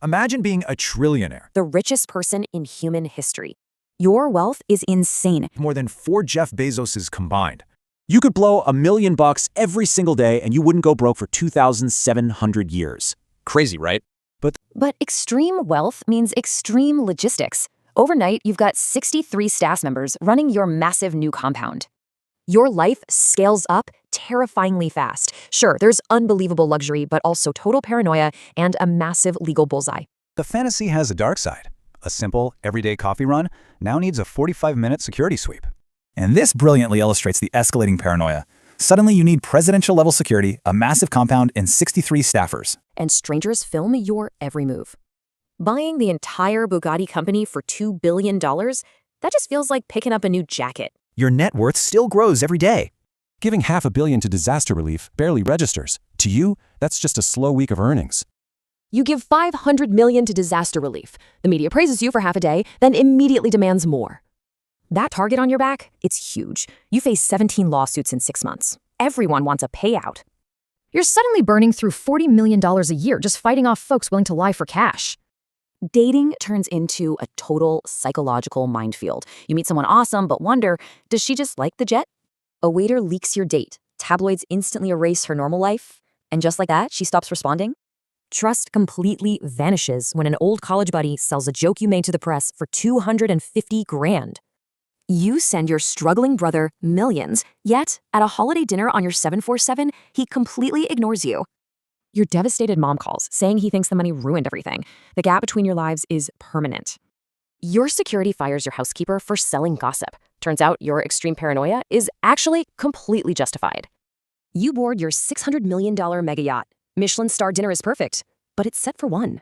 Imagine being a trillionaire. The richest person in human history. Your wealth is insane. More than 4 Jeff Bezoses combined. You could blow $1 million every single day and you wouldn't go broke for 2,700 years. Crazy, right? But extreme wealth means extreme logistics. Overnight, you've got 63 staff members running your massive new compound. Your life scales up terrifyingly fast. Sure, there's unbelievable luxury, but also total paranoia and a massive legal bullseye. The fantasy has a dark side. A simple, everyday coffee run now needs a 45-minute security sweep. And this brilliantly illustrates the escalating paranoia. Suddenly you need presidential-level security, a massive compound, and 63 staffers. And strangers film your every move. Buying the entire Bugatti company for $2 billion? That just feels like picking up a new jacket. Your net worth still grows every day. Giving $500 million to disaster relief barely registers. To you, that's just a slow week of earnings. You give $500 million to disaster relief. The media praises you for half a day, then immediately demands more. That target on your back, it's huge. You face 17 lawsuits in 6 months. Everyone wants a payout. You're suddenly burning through $40 million a year just fighting off folks willing to lie for cash. Dating turns into a total psychological minefield. You meet someone awesome, but wonder, does she just like the jet? A waiter leaks your date. Tabloids instantly erase her normal life. And just like that, she stops responding. Trust completely vanishes when an old college buddy sells a joke you made to the press for $250 grand. You send your struggling brother millions, yet at a holiday dinner on your 747, he completely ignores you. Your devastated mom calls, saying he thinks the money ruined everything. The gap between your lives is permanent. Your security fires your housekeeper for selling gossip. Turns out your extreme paranoia is actually completely justified. You board your $600 million mega yacht. Michelin star dinner is perfect, but it's set for one.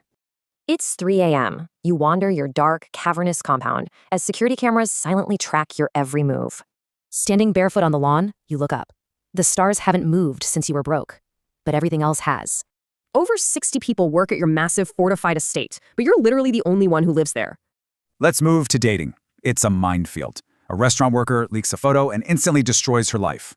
It's 3 a.m. You wander your dark, cavernous compound as security cameras silently track your every move. Standing barefoot on the lawn, you look up. The stars haven't moved since you were broke, but everything else has. Over 60 people work at your massive fortified estate, but you're literally the only one who lives there. Let's move to dating. It's a minefield. A restaurant worker leaks a photo and instantly destroys her life.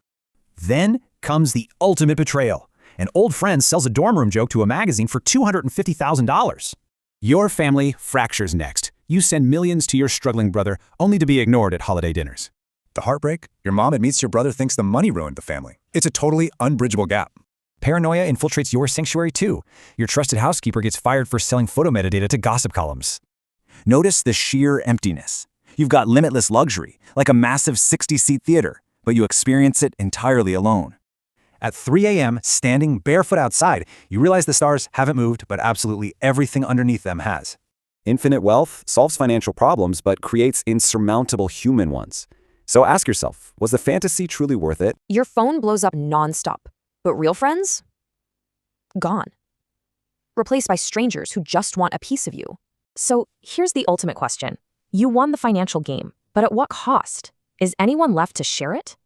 Then comes the ultimate betrayal. An old friend sells a dorm room joke to a magazine for $250,000. Your family fractures next. You send millions to your struggling brother, only to be ignored at holiday dinners. The heartbreak? Your mom admits your brother thinks the money ruined the family. It's a totally unbridgeable gap. Paranoia infiltrates your sanctuary too. Your trusted housekeeper gets fired for selling photo metadata to gossip columns. Notice the sheer emptiness. You've got limitless luxury, like a massive 60-seat theater, but you experience it entirely alone. At 3 a.m., standing barefoot outside, you realize the stars haven't moved, but absolutely everything underneath them has. Infinite wealth solves financial problems, but creates insurmountable human ones. So ask yourself, was the fantasy truly worth it? Your phone blows up nonstop, but real friends? Gone. Replaced by strangers who just want a piece of you. So here's the ultimate question. You won the financial game, but at what cost? Is anyone left to share it?